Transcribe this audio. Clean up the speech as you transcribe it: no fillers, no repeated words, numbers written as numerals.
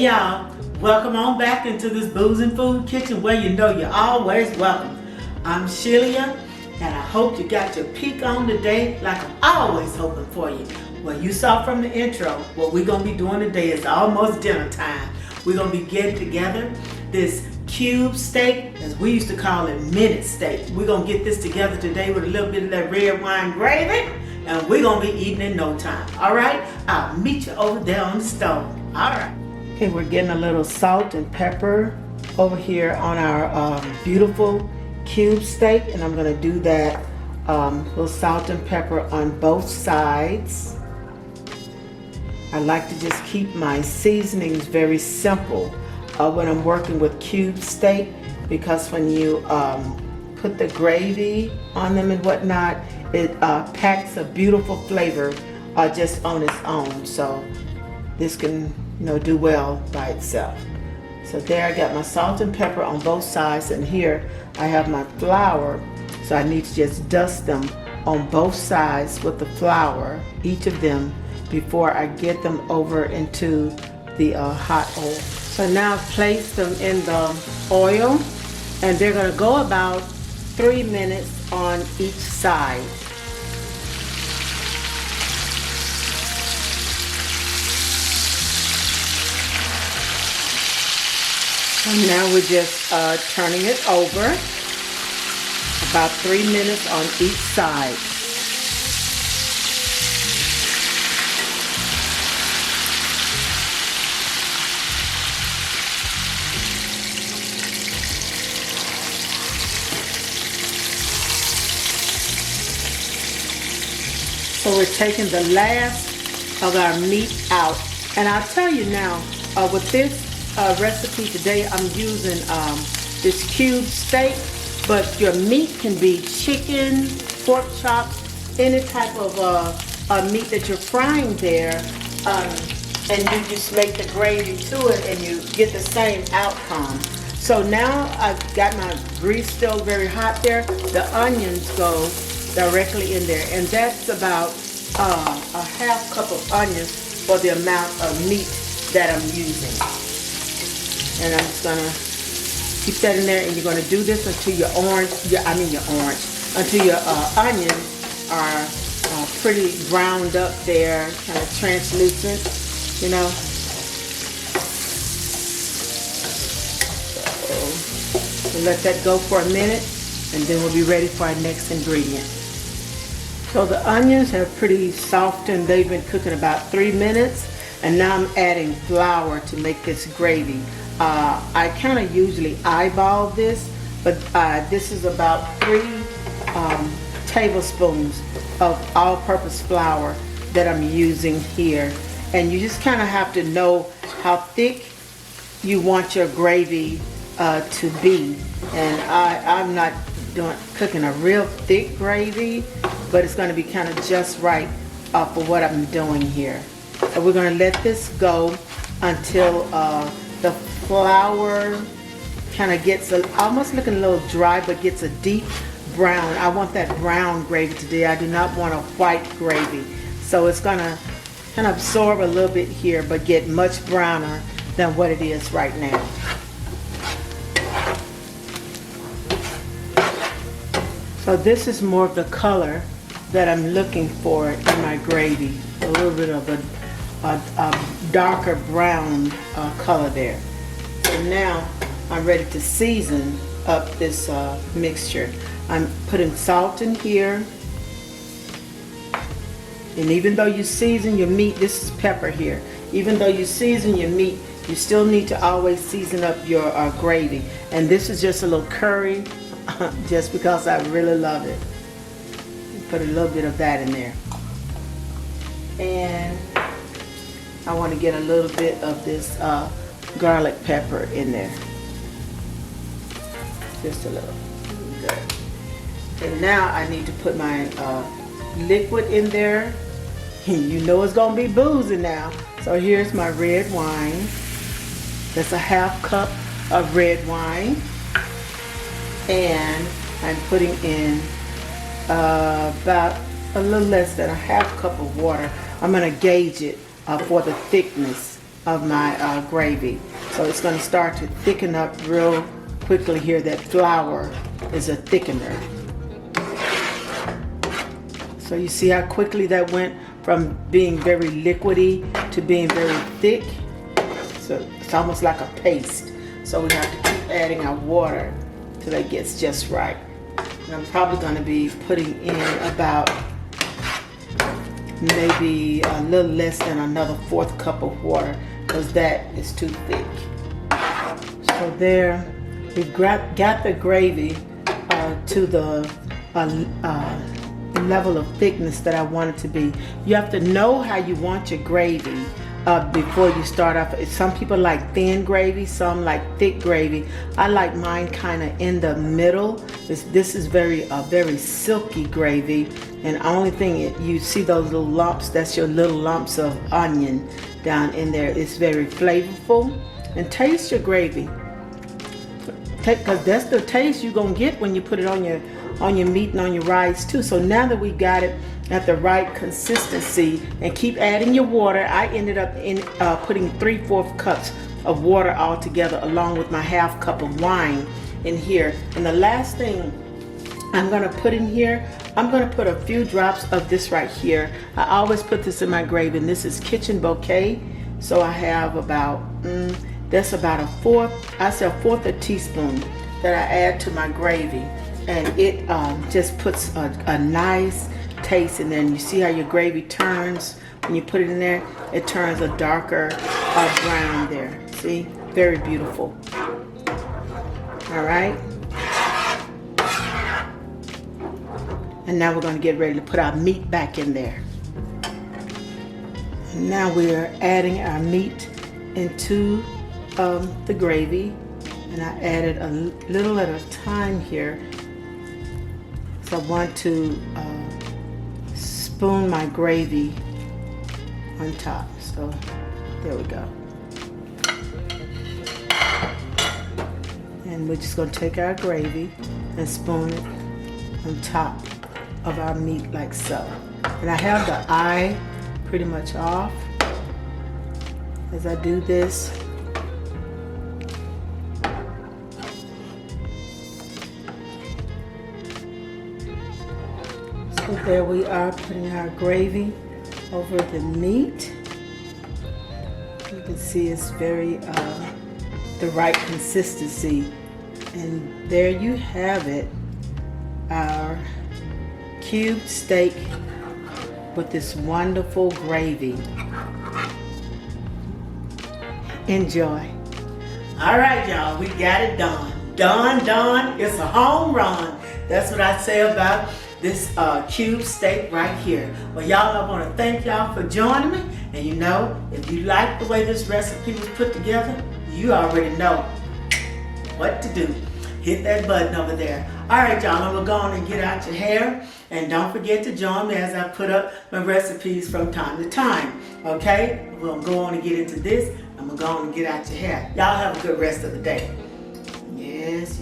Hey y'all, welcome on back into this Boozin Food Kitchen where you know you're always welcome. I'm Shelia and I hope you got your peak on today like I'm always hoping for you. Well, you saw from the intro, what we're going to be doing today is almost dinner time. We're going to be getting together this cube steak, as we used to call it, minute steak. We're going to get this together today with a little bit of that red wine gravy and we're going to be eating in no time. All right, I'll meet you over there on the stove. All right. Okay, we're getting a little salt and pepper over here on our beautiful cube steak, and I'm gonna do that little salt and pepper on both sides. I like to just keep my seasonings very simple when I'm working with cube steak, because when you put the gravy on them and whatnot, it packs a beautiful flavor just on its own. So this can do well by itself. So there I got my salt and pepper on both sides, and here I have my flour, so I need to just dust them on both sides with the flour, each of them, before I get them over into the hot oil. So now I've placed them in the oil, and they're going to go about 3 minutes on each side. And now we're just turning it over, about 3 minutes on each side. So we're taking the last of our meat out. And I'll tell you now, with this recipe today, I'm using this cube steak, but your meat can be chicken, pork chops, any type of meat that you're frying there, and you just make the gravy to it and you get the same outcome. So now I've got my grease still very hot there. The onions go directly in there, and that's about a half cup of onions for the amount of meat that I'm using. And I'm just gonna keep that in there, and you're gonna do this until your until your onions are pretty browned up there, kind of translucent, So we'll let that go for a minute, and then we'll be ready for our next ingredient. So the onions are pretty soft, and they've been cooking about 3 minutes, and now I'm adding flour to make this gravy. I kind of usually eyeball this, but this is about 3 tablespoons of all-purpose flour that I'm using here. And you just kind of have to know how thick you want your gravy to be. And I'm not cooking a real thick gravy, but it's going to be kind of just right for what I'm doing here. So we're going to let this go until the flour kind of gets almost looking a little dry, but gets a deep brown. I want that brown gravy today. I do not want a white gravy. So it's gonna kind of absorb a little bit here, but get much browner than what it is right now. So this is more of the color that I'm looking for in my gravy. A little bit of a darker brown color there. And now I'm ready to season up this mixture. I'm putting salt in here. And even though you season your meat, this is pepper here. Even though you season your meat, you still need to always season up your gravy. And this is just a little curry, just because I really love it. Put a little bit of that in there. And I want to get a little bit of this garlic pepper in there. Just a little. Good. And now I need to put my liquid in there. You know it's going to be boozing now. So here's my red wine. That's a half cup of red wine. And I'm putting in about a little less than a half cup of water. I'm going to gauge it for the thickness. of my gravy. So it's going to start to thicken up real quickly here. That flour is a thickener. So you see how quickly that went from being very liquidy to being very thick. So it's almost like a paste. So we have to keep adding our water till it gets just right. And I'm probably going to be putting in about maybe a little less than another 1/4 cup of water, because that is too thick. So there, we've got the gravy to the level of thickness that I want it to be. You have to know how you want your gravy before you start off. Some people like thin gravy, some like thick gravy. I like mine kind of in the middle. This is very silky gravy, and the only thing you see those little lumps, that's your little lumps of onion down in there. It's very flavorful. And taste your gravy, because that's the taste you're gonna get when you put it on your meat and on your rice too. So now that we got it at the right consistency, and keep adding your water. I ended up putting 3/4 cups of water all together, along with my 1/2 cup of wine in here. And the last thing I'm gonna put in here, I'm gonna put a few drops of this right here. I always put this in my gravy, and this is kitchen bouquet. So I have about that's about a 1/4 a teaspoon that I add to my gravy, and it just puts a nice taste in there. And you see how your gravy turns when you put it in there? It turns a darker brown there. See? Very beautiful. All right. And now we're going to get ready to put our meat back in there. And now we are adding our meat into the gravy. And I added a little at a time here. So I want to spoon my gravy on top. So there we go. And we're just going to take our gravy and spoon it on top of our meat like so. And I have the eye pretty much off as I do this. So there we are, putting our gravy over the meat. You can see it's very the right consistency. And there you have it, our cubed steak with this wonderful gravy. Enjoy. All right, y'all, we got it done. Done. It's a home run. That's what I say about this cube steak right here. Well, y'all, I want to thank y'all for joining me. And you know, if you like the way this recipe was put together, you already know what to do. Hit that button over there. All right, y'all, I'm going to go on and get out your hair. And don't forget to join me as I put up my recipes from time to time. Okay? We'll go on and get into this. I'm going to go on and get out your hair. Y'all have a good rest of the day. Yes.